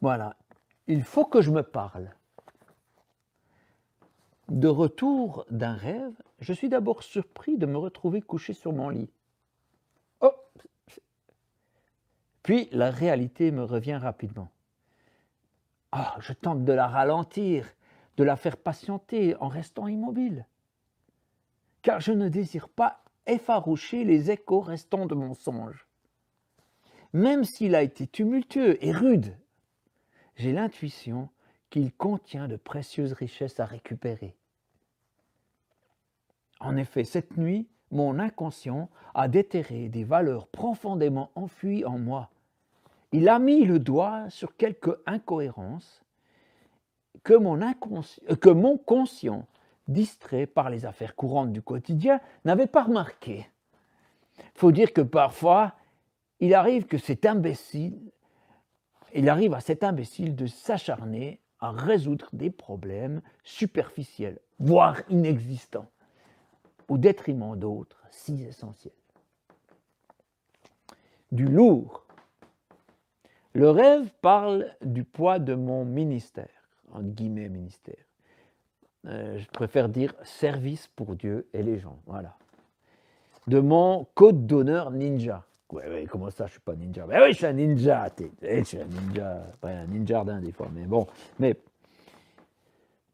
Voilà, il faut que je me parle. De retour d'un rêve, je suis d'abord surpris de me retrouver couché sur mon lit. Oh! Puis la réalité me revient rapidement. Ah, je tente de la ralentir, de la faire patienter en restant immobile. Car je ne désire pas effaroucher les échos restants de mon songe. Même s'il a été tumultueux et rude, j'ai l'intuition qu'il contient de précieuses richesses à récupérer. En effet, cette nuit, mon inconscient a déterré des valeurs profondément enfuies en moi. Il a mis le doigt sur quelques incohérences que mon conscient, distrait par les affaires courantes du quotidien, n'avait pas remarquées. Il faut dire que parfois, il arrive à cet imbécile de s'acharner à résoudre des problèmes superficiels, voire inexistants, au détriment d'autres si essentiels. Du lourd. Le rêve parle du poids de mon ministère, entre guillemets ministère. Je préfère dire service pour Dieu et les gens, voilà. De mon code d'honneur ninja. Ouais, comment ça, je suis pas ninja? Ben oui, je suis un ninja, je suis un ninja, pas un ninjardin des fois, mais bon. Mais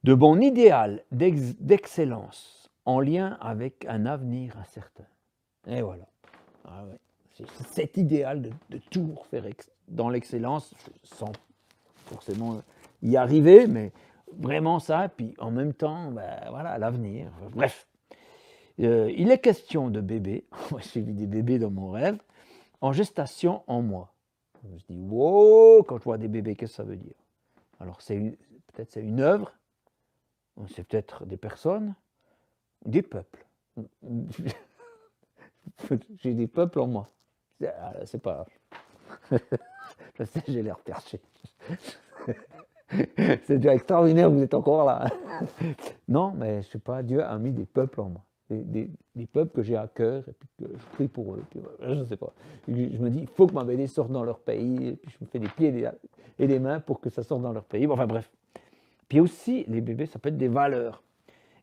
de mon idéal d'excellence en lien avec un avenir incertain. Et voilà. Ah ouais. C'est cet idéal de toujours faire dans l'excellence, sans forcément y arriver, mais vraiment ça, puis en même temps, ben, voilà, l'avenir. Bref. Il est question de bébés, j'ai vu des bébés dans mon rêve, en gestation en moi. Je me dis, wow, quand je vois des bébés, qu'est-ce que ça veut dire? Alors, peut-être c'est une œuvre, c'est peut-être des personnes, des peuples. J'ai des peuples en moi. C'est pas. Je sais, j'ai l'air perché. C'est déjà extraordinaire, vous êtes encore là. Non, mais je sais pas, Dieu a mis des peuples en moi. Des peuples que j'ai à cœur, et puis que je prie pour eux. Puis voilà, je ne sais pas. Je me dis, il faut que ma BD sorte dans leur pays, et puis je me fais des pieds et des mains pour que ça sorte dans leur pays. Bon, enfin bref. Puis aussi, les bébés, ça peut être des valeurs.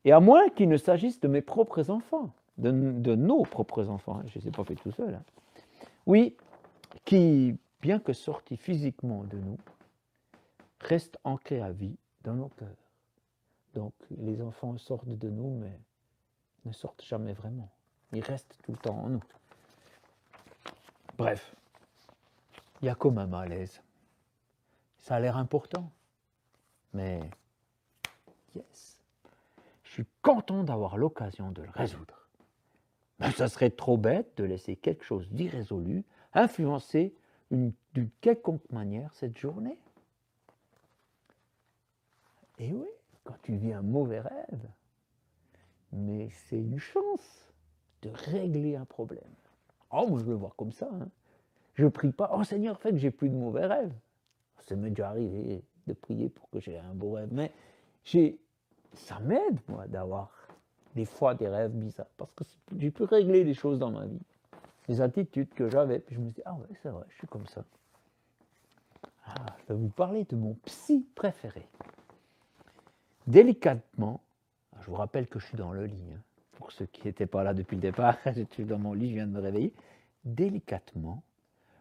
Et à moins qu'il ne s'agisse de mes propres enfants, de nos propres enfants, je ne les ai pas fait tout seul. Hein. Oui, qui, bien que sortis physiquement de nous, restent ancrés à vie dans nos cœurs. Donc les enfants sortent de nous, mais ne sortent jamais vraiment. Ils restent tout le temps en nous. Bref, il y a comme un malaise. Ça a l'air important, mais yes, je suis content d'avoir l'occasion de le résoudre. Mais ça serait trop bête de laisser quelque chose d'irrésolu influencer d'une quelconque manière cette journée. Et oui, quand tu vis un mauvais rêve, mais c'est une chance de régler un problème. Oh, moi je le vois comme ça. Hein. Je ne prie pas, oh Seigneur, fais que j'ai plus de mauvais rêves. Ça m'est déjà arrivé de prier pour que j'ai un beau rêve, mais ça m'aide, moi, d'avoir des fois des rêves bizarres, parce que j'ai pu régler des choses dans ma vie, des attitudes que j'avais, puis je me dis, ah ouais, c'est vrai, je suis comme ça. Ah, je vais vous parler de mon psy préféré. Délicatement, je vous rappelle que je suis dans le lit, hein, pour ceux qui n'étaient pas là depuis le départ, je suis dans mon lit, je viens de me réveiller. Délicatement,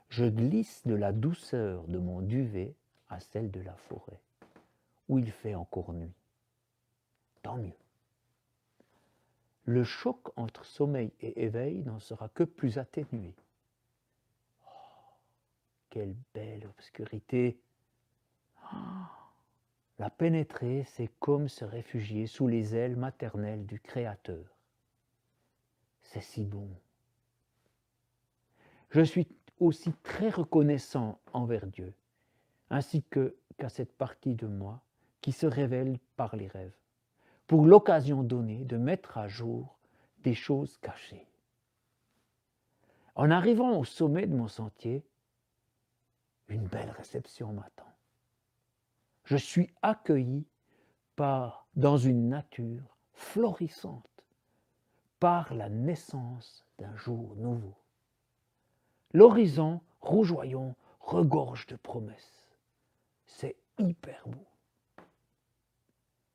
je glisse de la douceur de mon duvet à celle de la forêt, où il fait encore nuit. Tant mieux. Le choc entre sommeil et éveil n'en sera que plus atténué. Oh, quelle belle obscurité! Oh, la pénétrer, c'est comme se réfugier sous les ailes maternelles du Créateur. C'est si bon. Je suis aussi très reconnaissant envers Dieu, ainsi qu'à cette partie de moi qui se révèle par les rêves, pour l'occasion donnée de mettre à jour des choses cachées. En arrivant au sommet de mon sentier, une belle réception m'attend. Je suis accueilli dans une nature florissante, par la naissance d'un jour nouveau. L'horizon rougeoyant regorge de promesses. c'est hyper beau.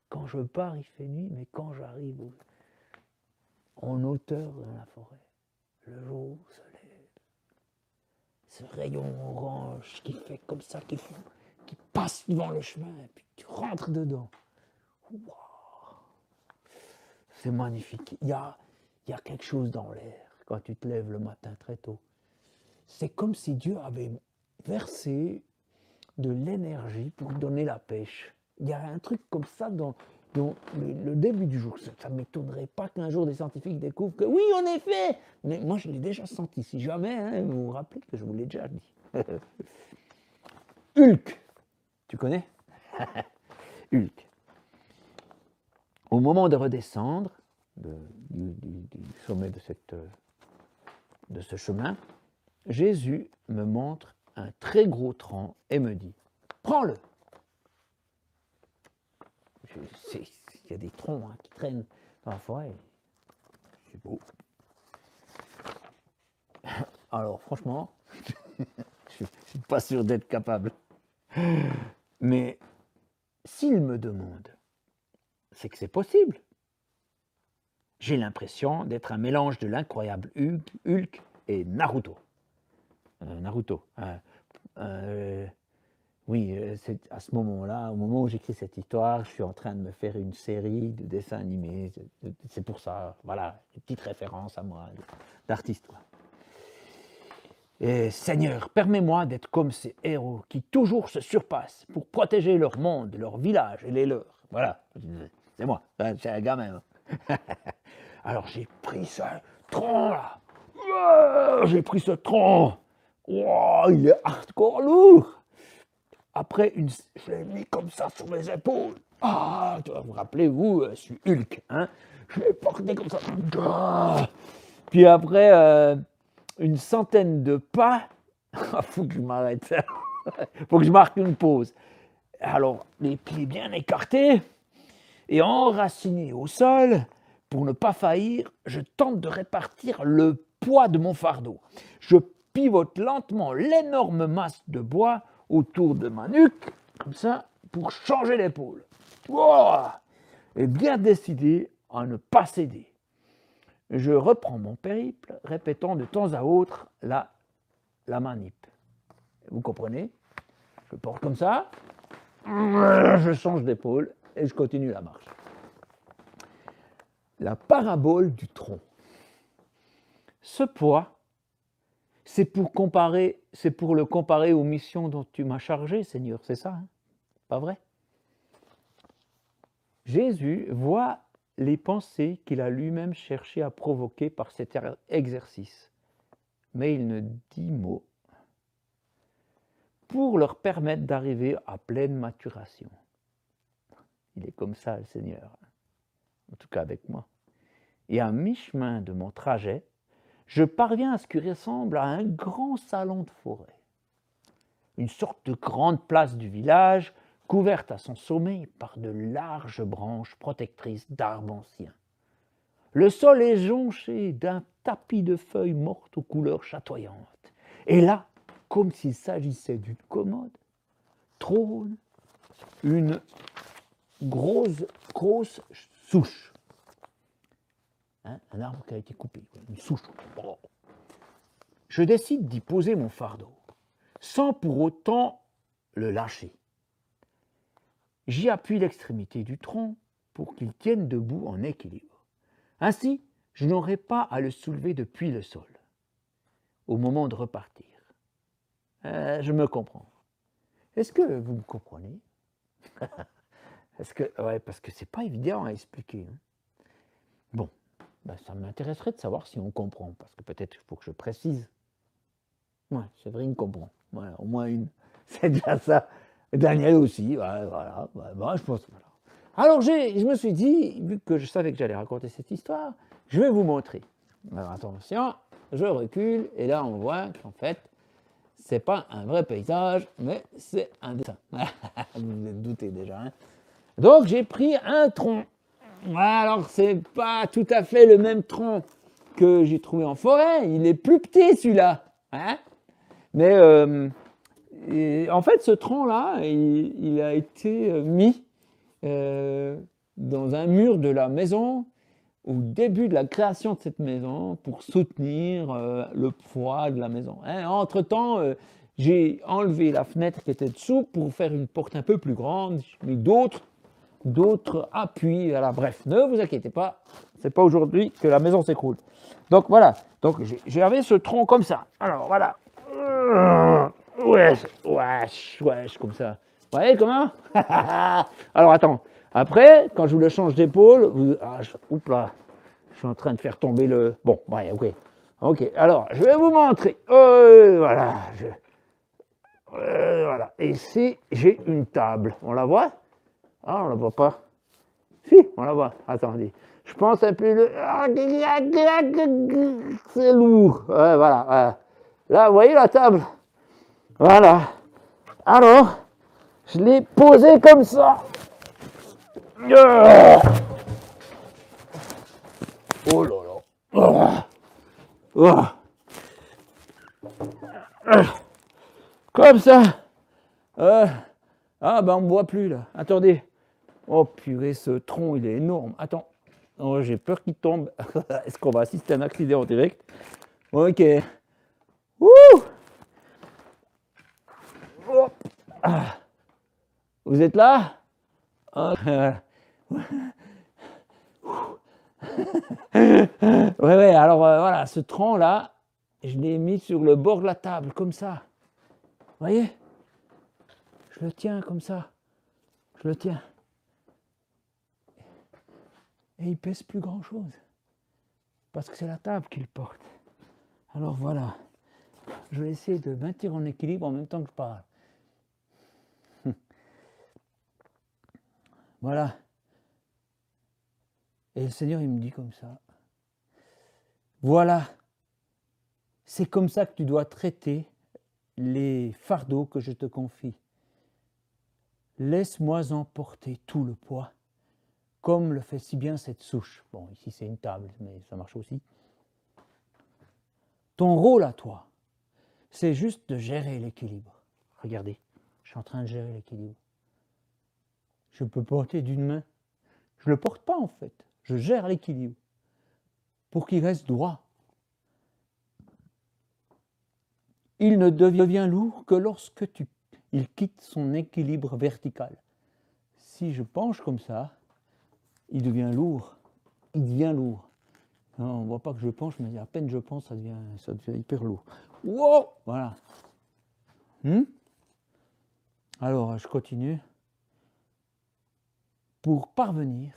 Quand je pars, il fait nuit, mais quand j'arrive en hauteur dans la forêt, le jour se lève. Ce rayon orange qui fait comme ça, qui passe devant le chemin, et puis tu rentres dedans. Wow. C'est magnifique. Il y a quelque chose dans l'air quand tu te lèves le matin très tôt. C'est comme si Dieu avait versé de l'énergie pour donner la pêche. Il y a un truc comme ça dans le début du jour. Ça ne m'étonnerait pas qu'un jour des scientifiques découvrent que oui, en effet, mais moi je l'ai déjà senti. Si jamais, hein, vous vous rappelez que je vous l'ai déjà dit. Hulk, tu connais? Hulk. Au moment de redescendre du sommet de ce chemin, Jésus me montre un très gros tronc et me dit « Prends-le !» Il y a des troncs qui traînent dans la forêt. C'est beau. Alors franchement, je ne suis pas sûr d'être capable. Mais s'il me demande, c'est que c'est possible. J'ai l'impression d'être un mélange de l'incroyable Hulk et Naruto. Oui, c'est à ce moment-là, au moment où j'écris cette histoire, je suis en train de me faire une série de dessins animés. C'est pour ça, voilà, une petite référence à moi, d'artiste, quoi. Et Seigneur, permets-moi d'être comme ces héros qui toujours se surpassent pour protéger leur monde, leur village et les leurs. Voilà, c'est moi, c'est un gamin. Alors j'ai pris ce tronc là. J'ai pris ce tronc. Oh, il est hardcore lourd. Après, je l'ai mis comme ça sur mes épaules. Ah, vous rappelez-vous, je suis Hulk. Hein, je l'ai porté comme ça. Puis après, une centaine de pas. Il faut que je m'arrête. Il faut que je marque une pause. Alors, les pieds bien écartés et enracinés au sol. Pour ne pas faillir, je tente de répartir le poids de mon fardeau. Je pivote lentement l'énorme masse de bois autour de ma nuque, comme ça, pour changer l'épaule. Wow, et bien décidé à ne pas céder. Je reprends mon périple, répétant de temps à autre la manip. Vous comprenez? Je porte comme ça, je change d'épaule et je continue la marche. La parabole du tronc. Ce poids, c'est pour le comparer aux missions dont tu m'as chargé, Seigneur, c'est ça, hein? Pas vrai? Jésus voit les pensées qu'il a lui-même cherché à provoquer par cet exercice, mais il ne dit mot pour leur permettre d'arriver à pleine maturation. Il est comme ça, le Seigneur, en tout cas avec moi. Et à mi-chemin de mon trajet, je parviens à ce qui ressemble à un grand salon de forêt. Une sorte de grande place du village, couverte à son sommet par de larges branches protectrices d'arbres anciens. Le sol est jonché d'un tapis de feuilles mortes aux couleurs chatoyantes. Et là, comme s'il s'agissait d'une commode, trône une grosse souche. Hein, un arbre qui a été coupé, une souche. Oh. Je décide d'y poser mon fardeau, sans pour autant le lâcher. J'y appuie l'extrémité du tronc pour qu'il tienne debout en équilibre. Ainsi, je n'aurai pas à le soulever depuis le sol. Au moment de repartir, je me comprends. Est-ce que vous me comprenez? Parce que c'est pas évident à expliquer. Hein. Bon, ça m'intéresserait de savoir si on comprend, parce que peut-être il faut que je précise. Ouais, Séverine comprend. Voilà, au moins une. C'est déjà ça. Daniel aussi, voilà. Je pense. Voilà. Alors je me suis dit, vu que je savais que j'allais raconter cette histoire, je vais vous montrer. Alors attention, je recule et là on voit qu'en fait, c'est pas un vrai paysage, mais c'est un dessin. Vous vous êtes douté déjà. Hein. Donc j'ai pris un tronc. Alors c'est pas tout à fait le même tronc que j'ai trouvé en forêt. Il est plus petit celui-là. Hein, mais Et en fait, ce tronc-là, il a été mis dans un mur de la maison au début de la création de cette maison pour soutenir le poids de la maison. Hein. Entre-temps, j'ai enlevé la fenêtre qui était dessous pour faire une porte un peu plus grande. J'ai mis d'autres appuis. Voilà. Bref, ne vous inquiétez pas, c'est pas aujourd'hui que la maison s'écroule. Donc voilà, donc j'avais ce tronc comme ça. Alors voilà. Wesh, comme ça. Vous voyez comment? Alors attends. Après, quand je vous le change d'épaule, oups là, je suis en train de faire tomber le. Bon, ouais, ok. Ok, alors je vais vous montrer. Voilà. Voilà. Et ici, j'ai une table. On la voit? Ah, on la voit pas. Si, on la voit. Attendez. Je pense un peu le. C'est lourd. Voilà. Là, vous voyez la table? Voilà. Alors, je l'ai posé comme ça. Oh là là. Comme ça. Ah ben on ne me voit plus là. Attendez. Oh purée, ce tronc il est énorme. Attends. Oh, j'ai peur qu'il tombe. Est-ce qu'on va assister à un accident en direct? Ok. Wouh. Hop. Ah. Vous êtes là? Ouais, alors voilà, ce tronc-là, je l'ai mis sur le bord de la table, comme ça. Vous voyez? Je le tiens comme ça. Je le tiens. Et il pèse plus grand-chose. Parce que c'est la table qui le porte. Alors voilà. Je vais essayer de maintenir en équilibre en même temps que je parle. Voilà. Et le Seigneur, il me dit comme ça. Voilà. C'est comme ça que tu dois traiter les fardeaux que je te confie. Laisse-moi emporter tout le poids, comme le fait si bien cette souche. Bon, ici c'est une table, mais ça marche aussi. Ton rôle à toi, c'est juste de gérer l'équilibre. Regardez, je suis en train de gérer l'équilibre. Je peux porter d'une main. Je ne le porte pas en fait. Je gère l'équilibre pour qu'il reste droit. Il ne devient lourd que lorsque il quitte son équilibre vertical. Si je penche comme ça, il devient lourd. Il devient lourd. Non, on ne voit pas que je penche, mais à peine je pense, ça devient hyper lourd. Wow, voilà. Alors, je continue. Pour parvenir,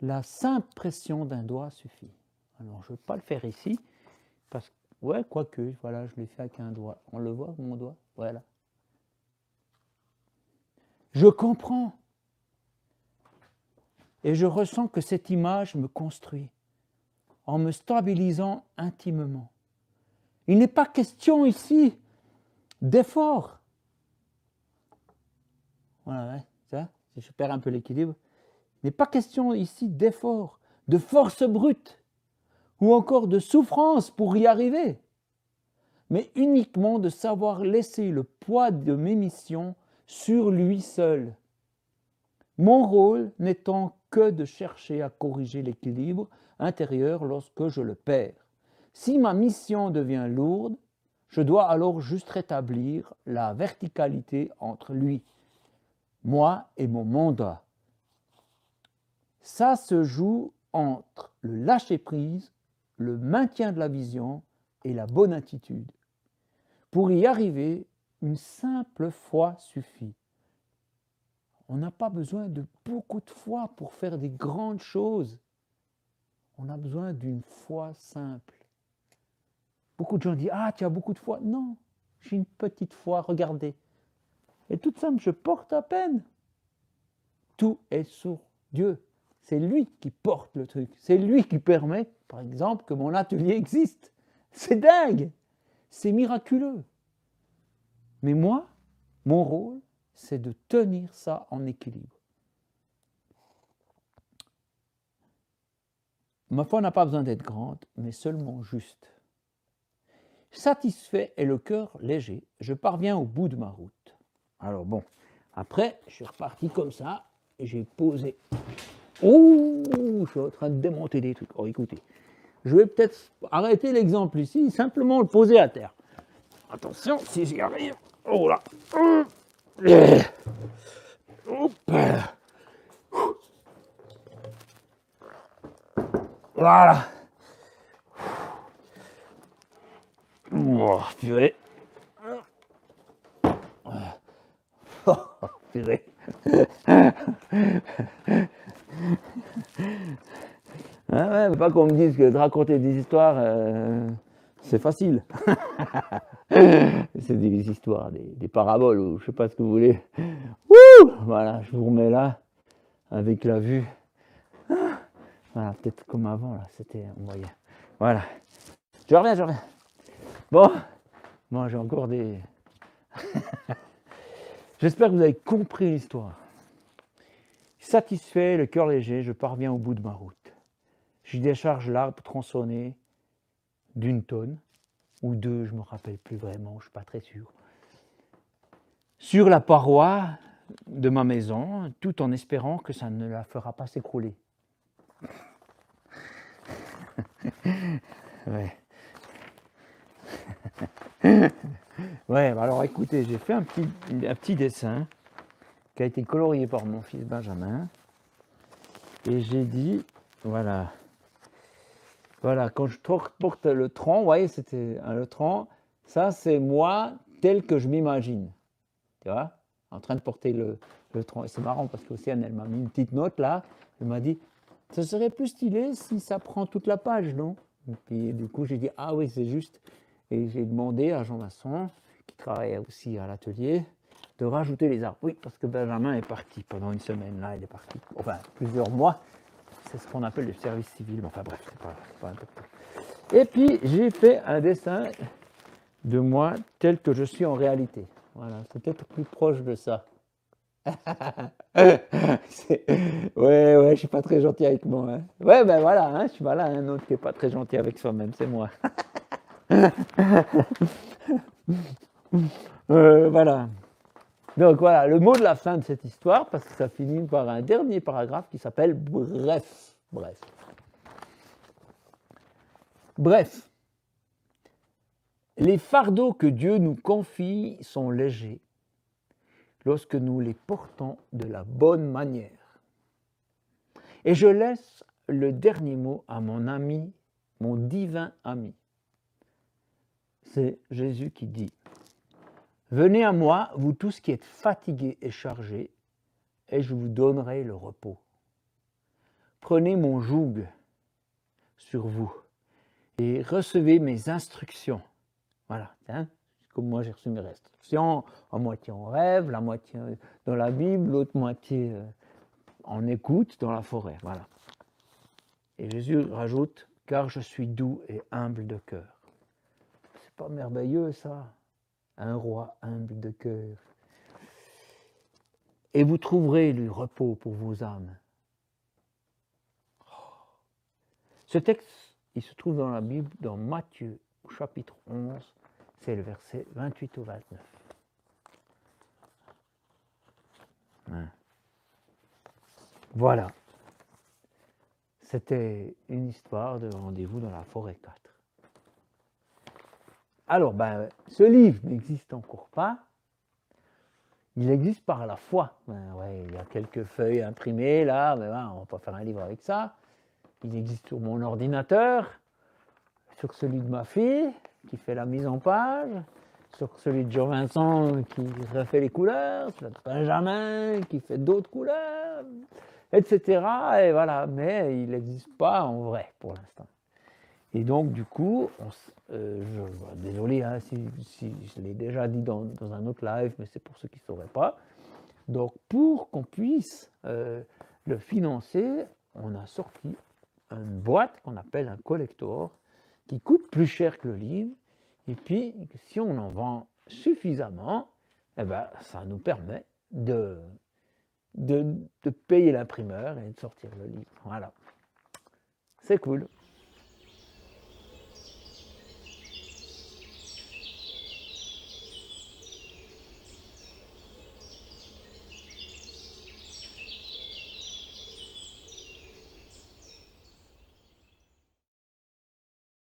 la simple pression d'un doigt suffit. Alors, je ne vais pas le faire ici, parce que, ouais, quoique, voilà, je l'ai fait avec un doigt. On le voit, mon doigt? Voilà. Je comprends. Et je ressens que cette image me construit, en me stabilisant intimement. Il n'est pas question ici d'effort. Voilà, ouais, ça, si je perds un peu l'équilibre. Il n'est pas question ici d'effort, de force brute, ou encore de souffrance pour y arriver, mais uniquement de savoir laisser le poids de mes missions sur lui seul. Mon rôle n'étant que de chercher à corriger l'équilibre intérieur lorsque je le perds. Si ma mission devient lourde, je dois alors juste rétablir la verticalité entre lui, moi et mon mandat. Ça se joue entre le lâcher-prise, le maintien de la vision et la bonne attitude. Pour y arriver, une simple foi suffit. On n'a pas besoin de beaucoup de foi pour faire des grandes choses. On a besoin d'une foi simple. Beaucoup de gens disent « Ah, tu as beaucoup de foi ». Non, j'ai une petite foi, regardez. Et toute simple, je porte à peine. Tout est sur Dieu. C'est lui qui porte le truc. C'est lui qui permet, par exemple, que mon atelier existe. C'est dingue. C'est miraculeux. Mais moi, mon rôle, c'est de tenir ça en équilibre. Ma foi n'a pas besoin d'être grande, mais seulement juste. Satisfait et le cœur léger, je parviens au bout de ma route. Alors bon, après, je suis reparti comme ça, et j'ai posé. Oh, je suis en train de démonter des trucs. Oh, écoutez, je vais peut-être arrêter l'exemple ici, simplement le poser à terre. Attention, si j'y arrive. Oh là. Hop. Voilà. Oh, purée. Oh, purée. Ah ouais, faut pas qu'on me dise que de raconter des histoires, c'est facile. C'est des histoires, des paraboles, ou je sais pas ce que vous voulez. Wouh, voilà, je vous remets là, avec la vue. Voilà, peut-être comme avant, là, c'était, on voyait. Voilà. Je reviens. Bon, moi j'ai encore des... J'espère que vous avez compris l'histoire. Satisfait, le cœur léger, je parviens au bout de ma route. J'y décharge l'arbre tronçonné d'une tonne, ou deux, je ne me rappelle plus vraiment, je ne suis pas très sûr, sur la paroi de ma maison, tout en espérant que ça ne la fera pas s'écrouler. Ouais. Ouais, alors écoutez, j'ai fait un petit dessin qui a été colorié par mon fils Benjamin. Et j'ai dit, voilà, quand je porte le tronc, vous voyez, c'était le tronc, ça c'est moi tel que je m'imagine. Tu vois, en train de porter le tronc. Et c'est marrant parce qu'Océane, elle m'a mis une petite note là, elle m'a dit, ce serait plus stylé si ça prend toute la page, non? Et puis du coup, j'ai dit, ah oui, c'est juste. Et j'ai demandé à Jean Masson, qui travaille aussi à l'atelier, de rajouter les arbres. Oui, parce que Benjamin est parti pendant une semaine, là, il est parti, enfin, plusieurs mois. C'est ce qu'on appelle le service civil. Enfin bref, c'est pas important. Et puis, j'ai fait un dessin de moi tel que je suis en réalité. Voilà, c'est peut-être plus proche de ça. Ouais, je suis pas très gentil avec moi. Hein. Ouais, ben voilà, hein, je suis voilà un autre qui est pas très gentil avec soi-même, c'est moi. Voilà. Donc voilà, le mot de la fin de cette histoire, parce que ça finit par un dernier paragraphe qui s'appelle bref. Bref, les fardeaux que Dieu nous confie sont légers lorsque nous les portons de la bonne manière. Et je laisse le dernier mot à mon ami, mon divin ami. C'est Jésus qui dit, « Venez à moi, vous tous qui êtes fatigués et chargés, et je vous donnerai le repos. Prenez mon joug sur vous et recevez mes instructions. » Voilà, hein, comme moi j'ai reçu mes instructions, en moitié en rêve, la moitié dans la Bible, l'autre moitié en écoute dans la forêt. Voilà. Et Jésus rajoute, car je suis doux et humble de cœur. C'est pas merveilleux ça, un roi humble de cœur. Et vous trouverez le repos pour vos âmes. Ce texte, il se trouve dans la Bible, dans Matthieu, au chapitre 11, c'est le verset 28 au 29. Hein. Voilà. C'était une histoire de rendez-vous dans la forêt 4. Alors, ce livre n'existe encore pas. Il existe par la foi. Ouais, il y a quelques feuilles imprimées là, mais on ne va pas faire un livre avec ça. Il existe sur mon ordinateur, sur celui de ma fille, qui fait la mise en page, sur celui de Jean-Vincent, qui refait les couleurs, sur celui de Benjamin, qui fait d'autres couleurs, etc. Et voilà, mais il n'existe pas en vrai pour l'instant. Et donc, du coup, désolé hein, si je l'ai déjà dit dans un autre live, mais c'est pour ceux qui ne sauraient pas. Donc, pour qu'on puisse le financer, on a sorti une boîte qu'on appelle un collector, qui coûte plus cher que le livre. Et puis, si on en vend suffisamment, ça nous permet de payer l'imprimeur et de sortir le livre. Voilà. C'est cool.